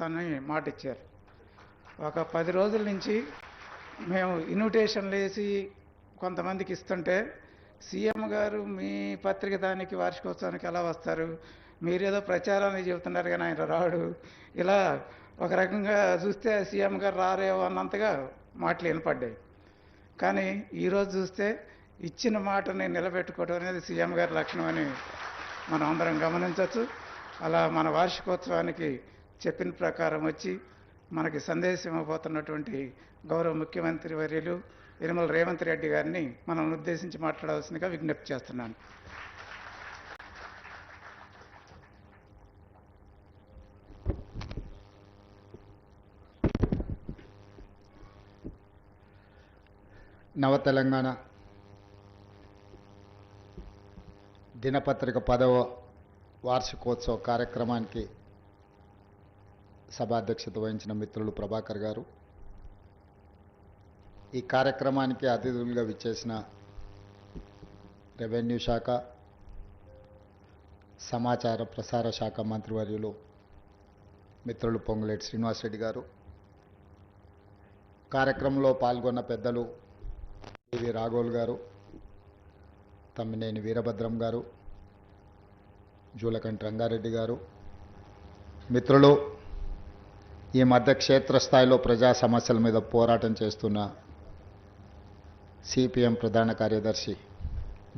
అని మాట ఇచ్చారు. ఒక 10 రోజుల నుంచి మేము ఇన్విటేషన్లు వేసి కొంతమందికి ఇస్తుంటే సీఎం గారు మీ పత్రిక దానికి వార్షికోత్సవానికి ఎలా వస్తారు, మీరేదో ప్రచారానికి చెబుతున్నారు కానీ ఆయన రాడు, ఇలా ఒక రకంగా చూస్తే సీఎం గారు రారేమో అన్నంతగా మాటలు వినపడ్డాయి. కానీ ఈరోజు చూస్తే ఇచ్చిన మాటని నిలబెట్టుకోవడం అనేది సీఎం గారి లక్షణం అని మనం అందరం గమనించవచ్చు. అలా మన వార్షికోత్సవానికి చెప్పిన ప్రకారం వచ్చి మనకి సందేశం ఇవ్వబోతున్నటువంటి గౌరవ ముఖ్యమంత్రి వర్యులు యనమల రేవంత్ రెడ్డి గారిని మనం ఉద్దేశించి మాట్లాడవలసిందిగా విజ్ఞప్తి చేస్తున్నాను. నవ తెలంగాణ దినపత్రిక 10వ వార్షికోత్సవ కార్యక్రమానికి సభాధ్యక్షత వహించిన మిత్రులు ప్రభాకర్ గారు, ఈ కార్యక్రమానికి అతిథులుగా విచ్చేసిన రెవెన్యూ శాఖ, సమాచార ప్రసార శాఖ మంత్రివర్యులు మిత్రులు పొంగులేటి శ్రీనివాసరెడ్డి గారు, కార్యక్రమంలో పాల్గొన్న పెద్దలు పివి రాఘోల్ గారు, తమ్మినేని వీరభద్రం గారు, జూలకంటి రంగారెడ్డి గారు, మిత్రులు, ఈ మధ్య క్షేత్రస్థాయిలో ప్రజా సమస్యల మీద పోరాటం చేస్తున్న సిపిఎం ప్రధాన కార్యదర్శి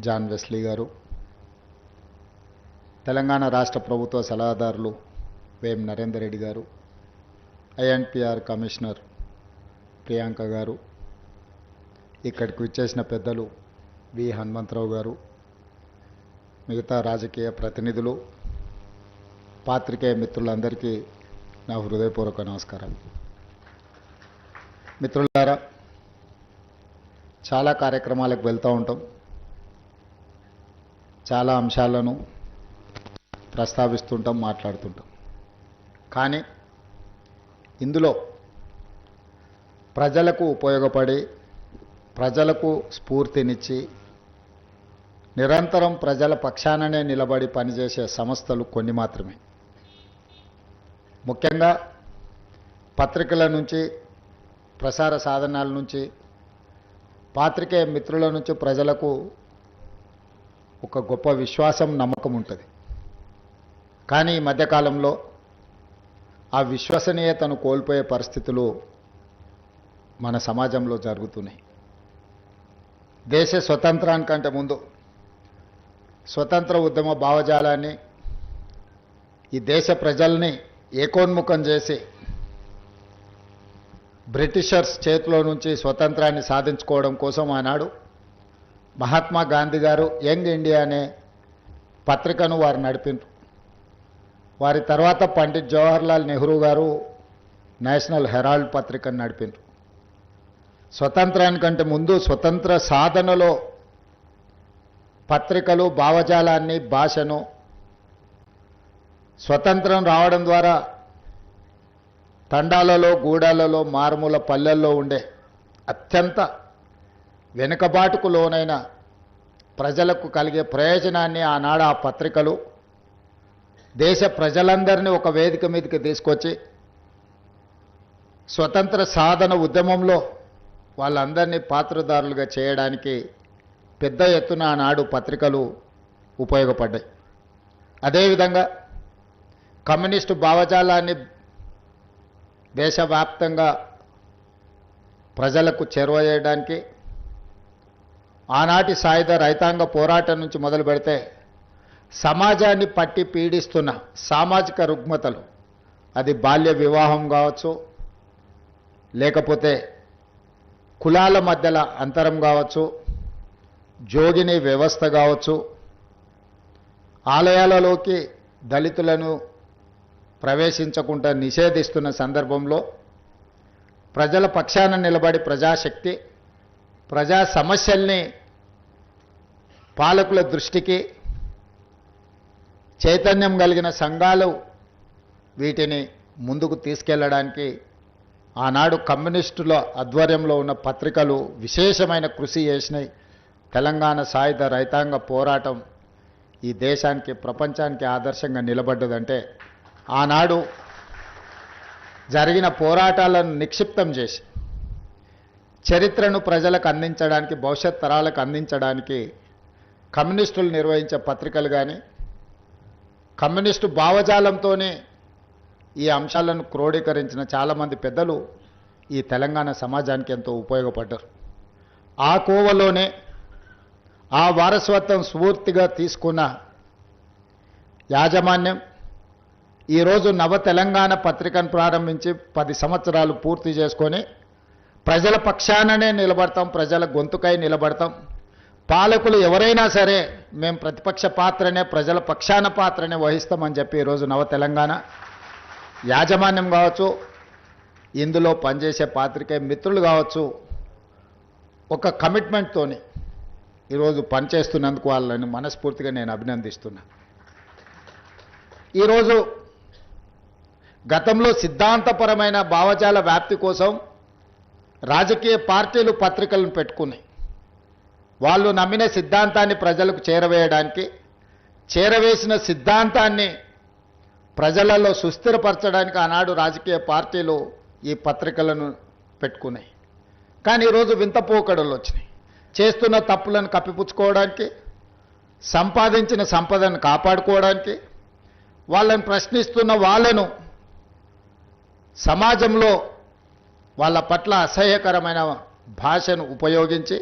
జాన్ వెస్లీ గారు, తెలంగాణ రాష్ట్ర ప్రభుత్వ సలహాదారులు వేం నరేందర్ రెడ్డి గారు, ఐఎన్పిఆర్ కమిషనర్ ప్రియాంక గారు, ఇక్కడికి విచ్చేసిన పెద్దలు వి హనుమంతరావు గారు, మిగతా రాజకీయ ప్రతినిధులు, పాత్రికేయ మిత్రులందరికీ నా హృదయపూర్వక నమస్కారాలు. మిత్రులారా, చాలా కార్యక్రమాలకు వెళ్తూ ఉంటాం, చాలా అంశాలను ప్రస్తావిస్తుంటాం, మాట్లాడుతుంటాం. కానీ ఇందులో ప్రజలకు ఉపయోగపడి, ప్రజలకు స్ఫూర్తినిచ్చి, నిరంతరం ప్రజల పక్షాననే నిలబడి పనిచేసే సంస్థలు కొన్ని మాత్రమే. ముఖ్యంగా పత్రికల నుంచి, ప్రసార సాధనాల నుంచి, పాత్రికేయ మిత్రుల నుంచి ప్రజలకు ఒక గొప్ప విశ్వాసం, నమ్మకం ఉంటుంది. కానీ ఈ మధ్యకాలంలో ఆ విశ్వసనీయతను కోల్పోయే పరిస్థితులు మన సమాజంలో జరుగుతున్నాయి. దేశ స్వతంత్రానికంటే ముందు స్వతంత్ర ఉద్యమ భావజాలాన్ని, ఈ దేశ ప్రజల్ని ఏకోన్ముఖం చేసి బ్రిటిషర్స్ చేతిలో నుంచి స్వతంత్రాన్ని సాధించుకోవడం కోసం ఆనాడు మహాత్మా గాంధీ గారు యంగ్ ఇండియా అనే పత్రికను వారు నడిపిండ్రు. వారి తర్వాత పండిట్ జవహర్లాల్ నెహ్రూ గారు నేషనల్ హెరాల్డ్ పత్రికను నడిపిండ్రు. స్వతంత్రానికంటే ముందు స్వతంత్ర సాధనలో పత్రికలు, భావజాలాన్ని, భాషను, స్వతంత్రం రావడం ద్వారా తండాలలో, గూడాలలో, మారుమూల పల్లెల్లో ఉండే అత్యంత వెనుకబాటుకు లోనైన ప్రజలకు కలిగే ప్రయోజనాన్ని ఆనాడు ఆ పత్రికలు దేశ ప్రజలందరినీ ఒక వేదిక మీదకి తీసుకొచ్చి స్వతంత్ర సాధన ఉద్యమంలో వాళ్ళందరినీ పాత్రదారులుగా చేయడానికి పెద్ద ఎత్తున ఆనాడు పత్రికలు ఉపయోగపడ్డాయి. అదేవిధంగా కమ్యూనిస్టు భావజాలాన్ని దేశవ్యాప్తంగా ప్రజలకు చేరువ చేయడానికి ఆనాటి సాయుధ రైతాంగ పోరాటం నుంచి మొదలు పెడితే సమాజాన్ని పట్టి పీడిస్తున్న సామాజిక రుగ్మతలు, అది బాల్య వివాహం కావచ్చు, లేకపోతే కులాల మధ్యల అంతరం కావచ్చు, జోగిని వ్యవస్థ కావచ్చు, ఆలయాలలోకి దళితులను ప్రవేశించకుండా నిషేధిస్తున్న సందర్భంలో ప్రజల పక్షాన నిలబడి ప్రజాశక్తి, ప్రజా సమస్యల్ని పాలకుల దృష్టికి చైతన్యం కలిగిన సంఘాలు వీటిని ముందుకు తీసుకెళ్లడానికి ఆనాడు కమ్యూనిస్టుల ఆధ్వర్యంలో ఉన్న పత్రికలు విశేషమైన కృషి చేసినాయి. తెలంగాణ సాయుధ రైతాంగ పోరాటం ఈ దేశానికి, ప్రపంచానికి ఆదర్శంగా నిలబడ్డదంటే ఆనాడు జరిగిన పోరాటాలను నిక్షిప్తం చేసి చరిత్రను ప్రజలకు అందించడానికి, భవిష్యత్ తరాలకు అందించడానికి కమ్యూనిస్టులు నిర్వహించే పత్రికలు కానీ, కమ్యూనిస్టు భావజాలంతోనే ఈ అంశాలను క్రోడీకరించిన చాలామంది పెద్దలు ఈ తెలంగాణ సమాజానికి ఎంతో ఉపయోగపడ్డారు. ఆ కోవలోనే ఆ వారసత్వం స్ఫూర్తిగా తీసుకున్న యాజమాన్యం ఈరోజు నవ తెలంగాణ పత్రికను ప్రారంభించి 10 సంవత్సరాలు పూర్తి చేసుకొని ప్రజల పక్షాననే నిలబడతాం, ప్రజల గొంతుకై నిలబడతాం. పాలకులు ఎవరైనా సరే మేము ప్రతిపక్ష పాత్రనే, ప్రజల పక్షాన పాత్రనే వహిస్తామని చెప్పి ఈరోజు నవ తెలంగాణ యాజమాన్యం కావచ్చు, ఇందులో పనిచేసే పాత్రికేయ మిత్రులు కావచ్చు, ఒక కమిట్మెంట్తోని ఈరోజు పనిచేస్తున్నందుకు వాళ్ళని మనస్ఫూర్తిగా నేను అభినందిస్తున్నా. ఈరోజు గతంలో సిద్ధాంతపరమైన భావజాల వ్యాప్తి కోసం రాజకీయ పార్టీలు పత్రికలను పెట్టుకున్నాయి. వాళ్ళు నమ్మిన సిద్ధాంతాన్ని ప్రజలకు చేరవేయడానికి, చేరవేసిన సిద్ధాంతాన్ని ప్రజలలో సుస్థిరపరచడానికి ఆనాడు రాజకీయ పార్టీలు ఈ పత్రికలను పెట్టుకున్నాయి. కానీ ఈరోజు వింత పోకడలు వచ్చినాయి. చేస్తున్న తప్పులను కప్పిపుచ్చుకోవడానికి, సంపాదించిన సంపదను కాపాడుకోవడానికి, వాళ్ళని ప్రశ్నిస్తున్న వాళ్ళను సమాజంలో వాళ్ళ పట్ల అసహ్యకరమైన భాషను ఉపయోగించి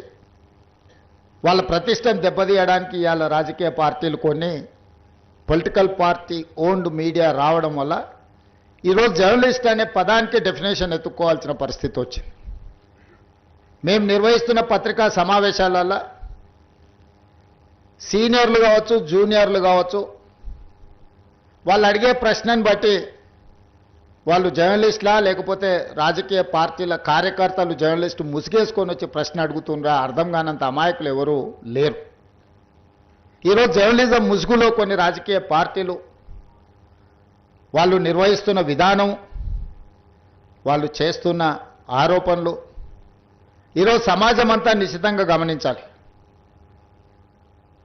వాళ్ళ ప్రతిష్టను దెబ్బతీయడానికి ఇవాళ రాజకీయ పార్టీలు కొన్ని పొలిటికల్ పార్టీ ఓన్డ్ మీడియా రావడం వల్ల ఈరోజు జర్నలిస్ట్ అనే పదానికి డెఫినేషన్ ఎత్తుక్కోవాల్సిన పరిస్థితి వచ్చింది. మేము నిర్వహిస్తున్న పత్రికా సమావేశాలలో సీనియర్లు కావచ్చు, జూనియర్లు కావచ్చు, వాళ్ళు అడిగే ప్రశ్నను బట్టి వాళ్ళు జర్నలిస్టులా లేకపోతే రాజకీయ పార్టీల కార్యకర్తలు జర్నలిస్టు ముసుగేసుకొని వచ్చి ప్రశ్న అడుగుతుండ్రా అర్థం కానంత అమాయకులు ఎవరూ లేరు. ఈరోజు జర్నలిజం ముసుగులో కొన్ని రాజకీయ పార్టీలు వాళ్ళు నిర్వహిస్తున్న విధానం, వాళ్ళు చేస్తున్న ఆరోపణలు ఈరోజు సమాజం అంతా నిశితంగా గమనించాలి.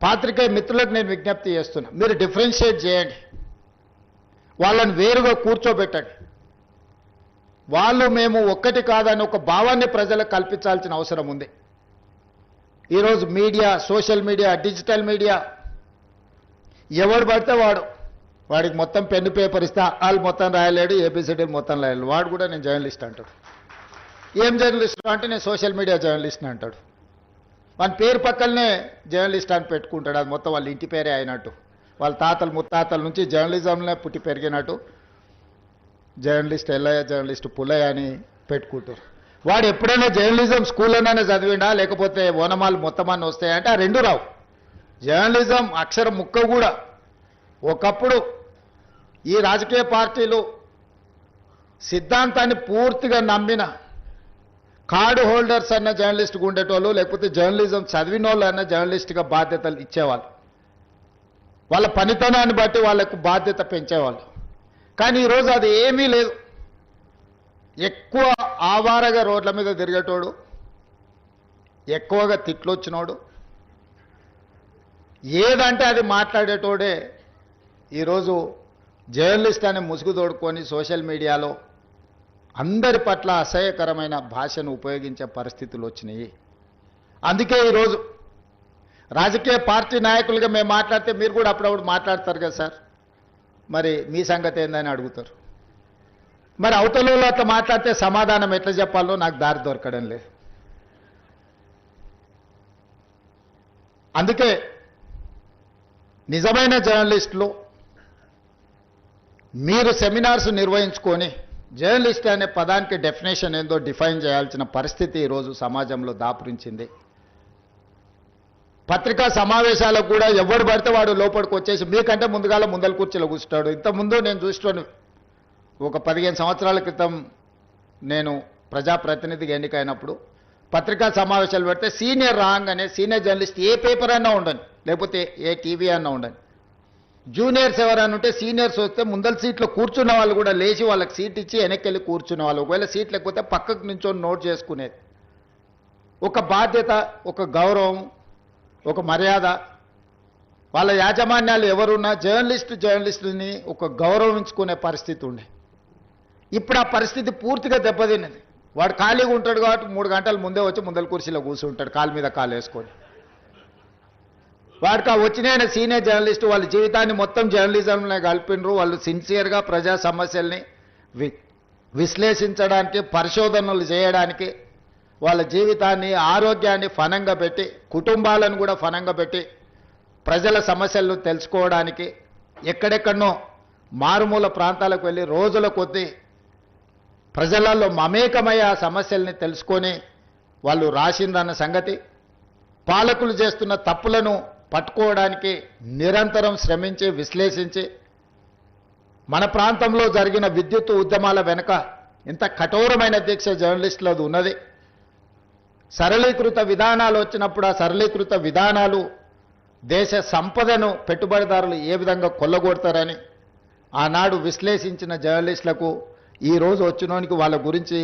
పాత్రికేయ మిత్రులకు నేను విజ్ఞప్తి చేస్తున్నా, మీరు డిఫరెన్షియేట్ చేయండి, వాళ్ళని వేరుగా కూర్చోబెట్టండి. వాళ్ళు మేము ఒక్కటి కాదని ఒక భావాన్ని ప్రజలకు కల్పించాల్సిన అవసరం ఉంది. ఈరోజు media, social media, digital media ఎవడు పడితే వాడికి మొత్తం పెన్ను పేపర్ ఇస్తే వాళ్ళు మొత్తం రాయలేడు, ఏబిసిడీలు మొత్తం రాయలేడు, వాడు కూడా నేను జర్నలిస్ట్ అంటాడు. ఏం జర్నలిస్ట్ అంటే నేను సోషల్ మీడియా జర్నలిస్ట్ని అంటాడు. వాని పేరు పక్కనే జర్నలిస్ట్ అని పెట్టుకుంటాడు. అది మొత్తం వాళ్ళ ఇంటి పేరే అయినట్టు, వాళ్ళ తాతలు ముత్తాతల నుంచి జర్నలిజంలో పుట్టి పెరిగినట్టు జర్నలిస్ట్ ఎల్లయ్య, జర్నలిస్ట్ పుల్లయ్య అని పెట్టుకుంటారు. వాడు ఎప్పుడైనా జర్నలిజం స్కూల్లోనే చదివిండా లేకపోతే ఓనమాలు మొత్తమాన్ని వస్తాయంటే ఆ రెండు రావు. జర్నలిజం అక్షరం ముక్క కూడా. ఒకప్పుడు ఈ రాజకీయ పార్టీలు సిద్ధాంతాన్ని పూర్తిగా నమ్మిన కార్డు హోల్డర్స్ అన్న జర్నలిస్ట్గా ఉండేటోళ్ళు, లేకపోతే జర్నలిజం చదివిన వాళ్ళు అన్న జర్నలిస్ట్గా బాధ్యతలు ఇచ్చేవాళ్ళు. వాళ్ళ పనితనాన్ని బట్టి వాళ్ళకు బాధ్యత పెంచేవాళ్ళు. కానీ ఈరోజు అది ఏమీ లేదు. ఎక్కువ ఆవారగా రోడ్ల మీద తిరిగేటోడు, ఎక్కువగా తిట్లు వచ్చినోడు, ఏదంటే అది మాట్లాడేటోడే ఈరోజు జర్నలిస్ట్ అనే ముసుగు తోడుకొని సోషల్ మీడియాలో అందరి పట్ల అసహ్యకరమైన భాషను ఉపయోగించే పరిస్థితులు వచ్చినాయి. అందుకే ఈరోజు రాజకీయ పార్టీ నాయకులుగా మేము మాట్లాడితే మీరు కూడా అప్పుడప్పుడు మాట్లాడతారు కదా సార్, మరి మీ సంగతి ఏందని అడుగుతారు. మరి అవతలలో అట్లా మాట్లాడితే సమాధానం ఎట్లా చెప్పాలో నాకు దారి దొరకడం లేదు. అందుకే నిజమైన జర్నలిస్టులు మీరు సెమినార్స్ నిర్వహించుకొని జర్నలిస్ట్ అనే పదానికి డెఫినేషన్ ఏందో డిఫైన్ చేయాల్సిన పరిస్థితి ఈరోజు సమాజంలో దాపురించింది. పత్రికా సమావేశాలకు కూడా ఎవడు పడితే వాడు లోపలికి వచ్చేసి మీకంటే ముందుగాల ముందల కూర్చోలో కూర్చుంటాడు. ఇంతకుముందు నేను చూస్తాను, ఒక 15 సంవత్సరాల క్రితం నేను ప్రజాప్రతినిధిగా ఎన్నికైనప్పుడు పత్రికా సమావేశాలు పెడితే సీనియర్ రాగానే సీనియర్ జర్నలిస్ట్ ఏ పేపర్ అన్నా ఉండని, లేకపోతే ఏ టీవీ అన్నా ఉండని, జూనియర్స్ ఎవరైనా ఉంటే సీనియర్స్ వస్తే ముందల సీట్లో కూర్చున్న వాళ్ళు కూడా లేచి వాళ్ళకి సీట్ ఇచ్చి వెనక్కి వెళ్ళి కూర్చునే వాళ్ళు. ఒకవేళ సీట్ లేకపోతే పక్కకు నుంచొని నోట్ చేసుకునేది. ఒక బాధ్యత, ఒక గౌరవం, ఒక మర్యాద. వాళ్ళ యాజమాన్యాలు ఎవరున్నా జర్నలిస్టుని ఒక గౌరవించుకునే పరిస్థితి ఉండే. ఇప్పుడు ఆ పరిస్థితి పూర్తిగా దెబ్బతిన్నది. వాడు ఖాళీగా ఉంటాడు కాబట్టి 3 గంటల ముందే వచ్చి ముందల కుర్చీలో కూర్చుంటాడు, కాలు మీద కాలు వేసుకొని. వాడికి ఆ వచ్చిన సీనియర్ జర్నలిస్టు వాళ్ళ జీవితాన్ని మొత్తం జర్నలిజంలో కలిపినరు. వాళ్ళు సిన్సియర్గా ప్రజా సమస్యల్ని విశ్లేషించడానికి, పరిశోధనలు చేయడానికి, వాళ్ళ జీవితాన్ని, ఆరోగ్యాన్ని ఫనంగా పెట్టి, కుటుంబాలను కూడా ఫనంగా పెట్టి, ప్రజల సమస్యలను తెలుసుకోవడానికి ఎక్కడెక్కడనో మారుమూల ప్రాంతాలకు వెళ్ళి రోజుల కొద్దీ ప్రజలలో మమేకమయ్యే ఆ సమస్యల్ని తెలుసుకొని వాళ్ళు రాసిందన్న సంగతి, పాలకులు చేస్తున్న తప్పులను పట్టుకోవడానికి నిరంతరం శ్రమించి విశ్లేషించి, మన ప్రాంతంలో జరిగిన విద్యుత్ ఉద్యమాల వెనుక ఇంత కఠోరమైన దీక్ష జర్నలిస్టులది ఉన్నది. సరళీకృత విధానాలు వచ్చినప్పుడు ఆ సరళీకృత విధానాలు దేశ సంపదను పెట్టుబడిదారులు ఏ విధంగా కొల్లగొడతారని ఆనాడు విశ్లేషించిన జర్నలిస్టులకు ఈరోజు వచ్చినోనికి వాళ్ళ గురించి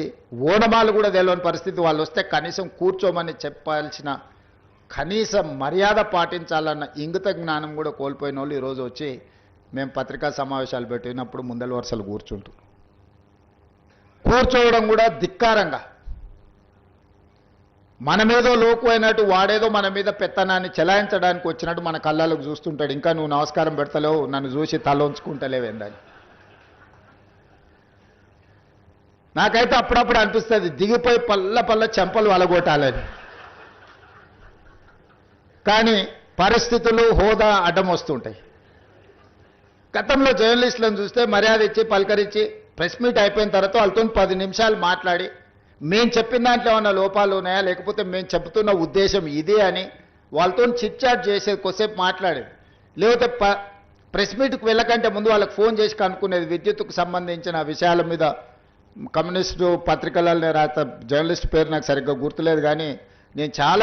ఓనమాలు కూడా తెలియని పరిస్థితి. వాళ్ళు వస్తే కనీసం కూర్చోమని చెప్పాల్సిన కనీస మర్యాద పాటించాలన్న ఇంగిత జ్ఞానం కూడా కోల్పోయిన వాళ్ళు ఈరోజు వచ్చి మేము పత్రికా సమావేశాలు పెట్టినప్పుడు ముందల వరుసలు కూర్చోవడం కూడా ధిక్కారంగా, మన మీదో లోకు అయినట్టు వాడేదో మన మీద పెత్తనాన్ని చెలాయించడానికి వచ్చినట్టు మన కళ్ళకు చూస్తుంటాడు. ఇంకా నువ్వు నమస్కారం పెడతలేవు, నన్ను చూసి తల ఉంచుకుంటలేవేందని. నాకైతే అప్పుడప్పుడు అనిపిస్తుంది దిగిపోయి పల్ల చెంపలు వలగొట్టాలని. కానీ పరిస్థితులు, హోదా అడ్డం వస్తుంటాయి. గతంలో జర్నలిస్టులను చూస్తే మర్యాద ఇచ్చి పలకరించి ప్రెస్ మీట్ అయిపోయిన తర్వాత వాళ్ళతో 10 నిమిషాలు మాట్లాడి మేము చెప్పిన దాంట్లో ఏమన్నా లోపాలు ఉన్నాయా, లేకపోతే మేము చెబుతున్న ఉద్దేశం ఇదే అని వాళ్ళతో చిట్ చాట్ చేసేది, కొద్దిసేపు మాట్లాడేది. లేకపోతే ప్రెస్ మీట్కి వెళ్ళకంటే ముందు వాళ్ళకి ఫోన్ చేసి కనుక్కునేది. విద్యుత్తుకు సంబంధించిన విషయాల మీద కమ్యూనిస్టు పత్రికలలో రాత జర్నలిస్ట్ పేరు నాకు సరిగ్గా గుర్తులేదు, కానీ నేను చాలా